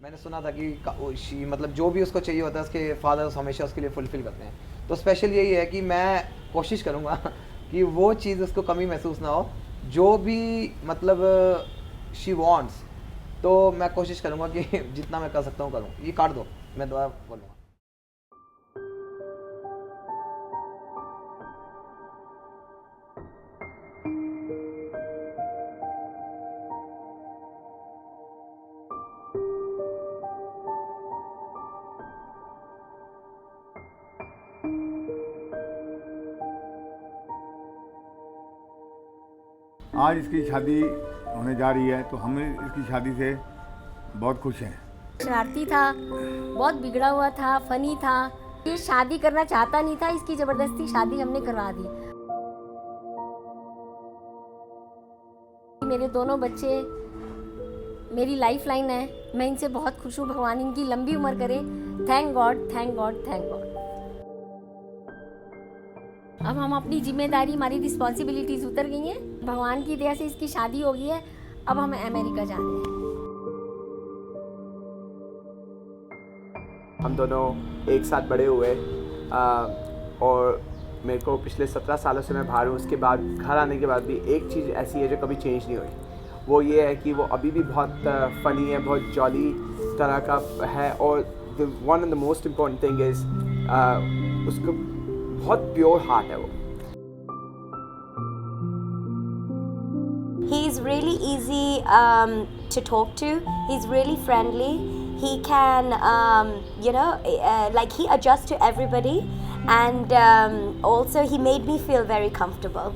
मैंने सुना था कि मतलब जो भी उसको चाहिए होता है उसके फादर हमेशा उसके लिए फुलफिल करते हैं। तो स्पेशल यही है कि मैं कोशिश करूँगा कि वो चीज़ उसको कमी महसूस ना हो, जो भी मतलब शी वांट्स। तो मैं कोशिश करूँगा कि जितना मैं कर सकता हूँ करूँ। ये काट दो, मैं दोबारा बोलूँगा। आज इसकी शादी होने जा रही है तो हम इसकी शादी से बहुत खुश हैं। शरारती था, बहुत बिगड़ा हुआ था, फनी था। ये शादी करना चाहता नहीं था, इसकी जबरदस्ती शादी हमने करवा दी। मेरे दोनों बच्चे मेरी लाइफ लाइन है, मैं इनसे बहुत खुश हूँ। भगवान इनकी लंबी उम्र करे। Thank God, thank God, thank God. अब हम अपनी जिम्मेदारी, हमारी रिस्पॉन्सिबिलिटीज उतर गई हैं। भगवान की दया से इसकी शादी हो गई है। अब हम अमेरिका जा रहे हैं। हम दोनों एक साथ बड़े हुए और मेरे को पिछले 17 सालों से मैं बाहर हूँ। उसके बाद घर आने के बाद भी एक चीज़ ऐसी है जो कभी चेंज नहीं हुई, वो ये है कि वो अभी भी बहुत फ़नी है, बहुत जॉली तरह का है। और one of the most important thing is उसको बहुत प्योर हार्ट है वो। He's really easy to talk to. He's really friendly. He can, like he adjusts to everybody, and also he made me feel very comfortable.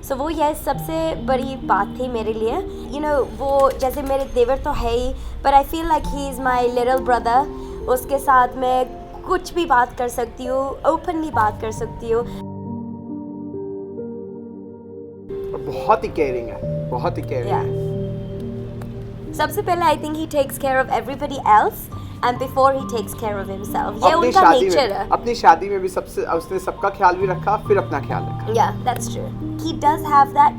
So वो यह सबसे बड़ी बात थी मेरे लिए. You know, वो जैसे मेरे देवर तो है ही, but I feel like he is my little brother. उसके साथ मैं कुछ भी बात कर सकती हूँ, openly बात कर सकती हूँ. बहुत ही केयरिंग है, बहुत ही केयरिंग है। सबसे पहले I think he takes care of everybody else and before he takes care of himself. ये उनका नेचर है। अपनी शादी में भी सबसे उसने सबका ख्याल भी रखा, फिर अपना ख्याल रखा। या that's true. He does have that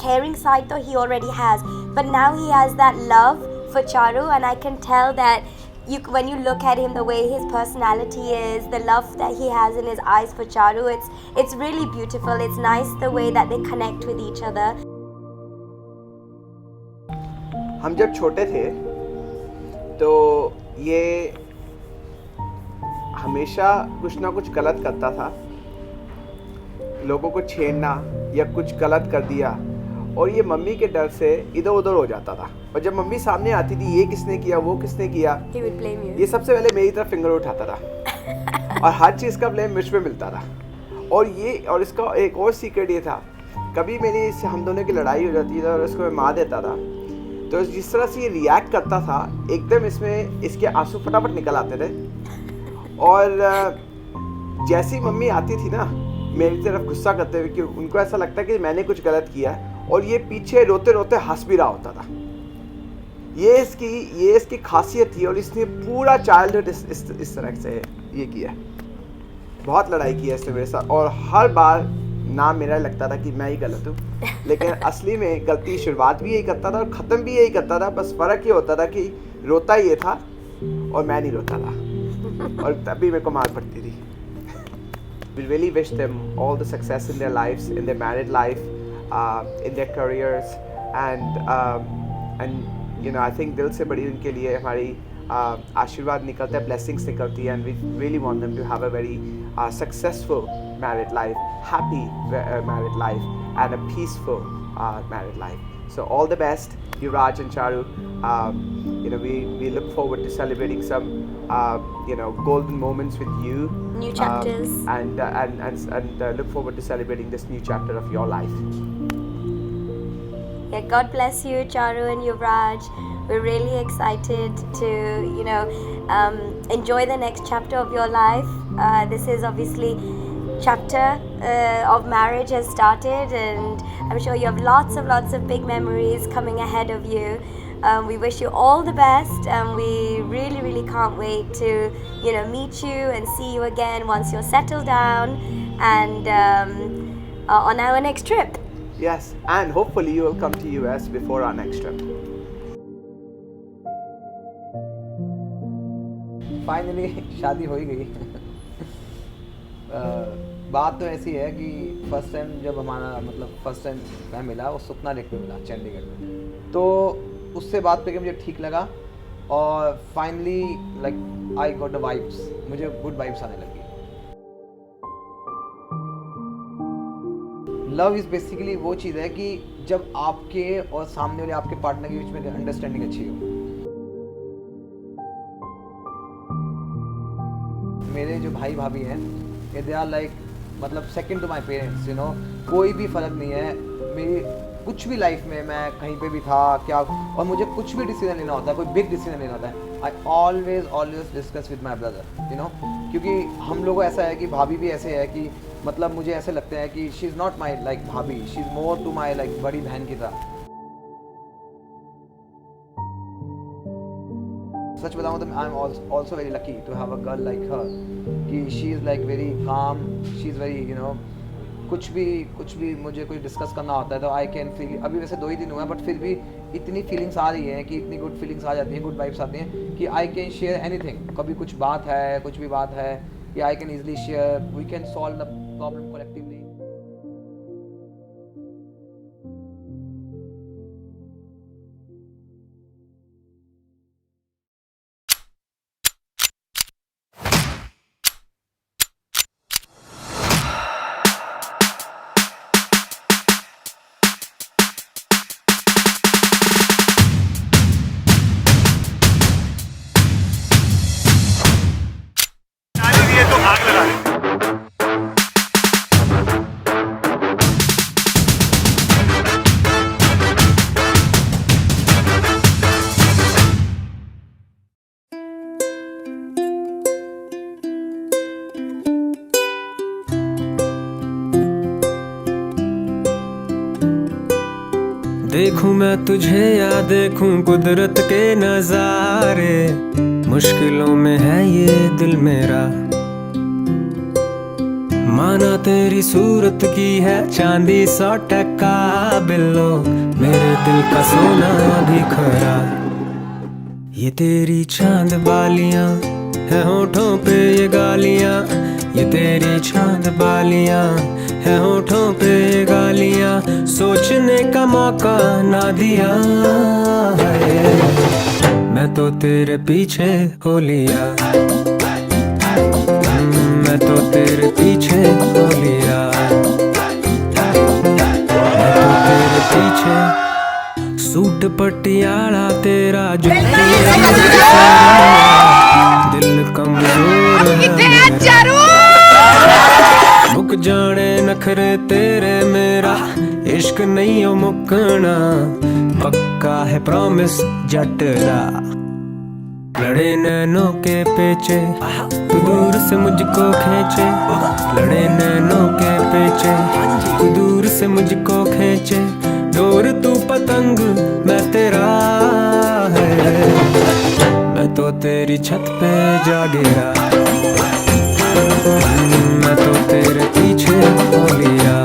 caring side तो he already has, but now he has that love for Charu, and I can tell that when you look at him, the way his personality is, the love that he has in his eyes for Charu, it's really beautiful. It's nice the way that they connect with each other. हम जब छोटे थे तो ये हमेशा कुछ ना कुछ गलत करता था, लोगों को छेड़ना या कुछ गलत कर दिया, और ये मम्मी के डर से इधर उधर हो जाता था। और जब मम्मी सामने आती थी, ये किसने किया, वो किसने किया, He would blame you. ये सबसे पहले मेरी तरफ फिंगर उठाता था और हर चीज़ का ब्लेम मुझ पे मिलता था। और इसका एक और सीक्रेट ये था, कभी मेरी इससे हम दोनों की लड़ाई हो जाती थी और उसको मैं मार देता था, तो जिस तरह से ये रिएक्ट करता था, एकदम इसमें इसके आंसू फटाफट निकल आते थे। और जैसी मम्मी आती थी ना मेरी तरफ गुस्सा करते हुए, कि उनको ऐसा लगता कि मैंने कुछ गलत किया, और ये पीछे रोते रोते हंस भी रहा होता था। ये इसकी खासियत थी, और इसने पूरा चाइल्डहुड इस तरह से ये किया। बहुत लड़ाई की है इसने मेरे साथ, और हर बार ना मेरा लगता था कि मैं ही गलत हूँ, लेकिन असली में गलती शुरुआत भी यही करता था और ख़त्म भी यही करता था। बस फ़र्क ये होता था कि रोता ये था और मैं नहीं रोता था, और तभी मेरे को मार पड़ती थी। We really wish them all the success in their lives, in their married life, in their careers, and you know, I think दिल से बड़ी उनके लिए हमारी आशीर्वाद निकलता है, blessings निकलती है, and we really want them to have a very successful married life, happy married life, and a peaceful married life. So all the best, Yuvraj and Charu. You know, we look forward to celebrating some golden moments with you. New chapters. And look forward to celebrating this new chapter of your life. Yeah, God bless you, Charu and Yuvraj. We're really excited to, enjoy the next chapter of your life. This is obviously chapter of marriage has started, and I'm sure you have lots of big memories coming ahead of you. We wish you all the best, and we really can't wait to, meet you and see you again once you're settled down and on our next trip. Yes, and hopefully you will come to US before our next trip. Finally शादी हो ही गई। बात तो ऐसी है कि first time जब हमारा मतलब फर्स्ट टाइम मैं मिला वो सुखना लेक पे मिला चंडीगढ़ में, तो उससे बात पे मुझे ठीक लगा और finally like I got the vibes, मुझे गुड वाइब्स आने लगी। लव इज़ बेसिकली वो चीज़ है कि जब आपके और सामने वाले आपके पार्टनर के बीच में अंडरस्टैंडिंग अच्छी हो। मेरे जो भाई भाभी हैं दे आर लाइक मतलब second to my parents, you know. कोई भी फ़र्क नहीं है मेरी कुछ भी लाइफ में, मैं कहीं पे भी था क्या, और मुझे कुछ भी डिसीजन लेना होता है, कोई बिग डिसीजन लेना होता है, I always discuss with my brother, you know. क्योंकि हम लोगों को ऐसा है कि भाभी भी ऐसे है कि मतलब मुझे ऐसे लगता है कि she is not my like भाभी, she is more to my like बड़ी बहन की तरह। सच बताऊँ तो I am also very lucky to have a girl like her, कि she is like very calm, she is very you know, कुछ भी मुझे कुछ डिस्कस करना होता है तो आई कैन फील। अभी वैसे 2 ही दिन हुआ है बट फिर भी इतनी फीलिंग्स आ रही हैं कि इतनी गुड फीलिंग्स आ जाती हैं, गुड वाइब्स आती हैं कि आई कैन शेयर एनीथिंग। कभी कुछ बात है, कुछ भी बात है कि I can easily share, we can solve the problem collectively. देखूं मैं तुझे या देखूं कुदरत के नजारे, मुश्किलों में है ये दिल मेरा। माना तेरी सूरत की है चांदी 100% बिल्लो, मेरे दिल का सोना भी खरा। ये तेरी चांद बालियां है होठों पे ये गालियां, ये तेरी चांद बालियां है होठों पे ये गालियां, सोचने का मौका ना दिया है। मैं तो तेरे पीछे हो लिया, मैं तो तेरे पीछे हो लिया, मैं तो तेरे पीछे। सूट पटियाला तेरा जुत्ती दिल कमजोर है, मुक जाने नखरे तेरे मेरा, इश्क नहीं हो मुकना, पक्का है प्रॉमिस जटरा। लड़े नैनों के पेचे तू दूर से मुझको खींचे, लड़े नैनों के पेचे तू दूर से मुझको खींचे, डोर तू पतंग मैं तेरा है, मैं तो तेरी छत पे जा गिरा, मैं तो तेरे पीछे हो लिया।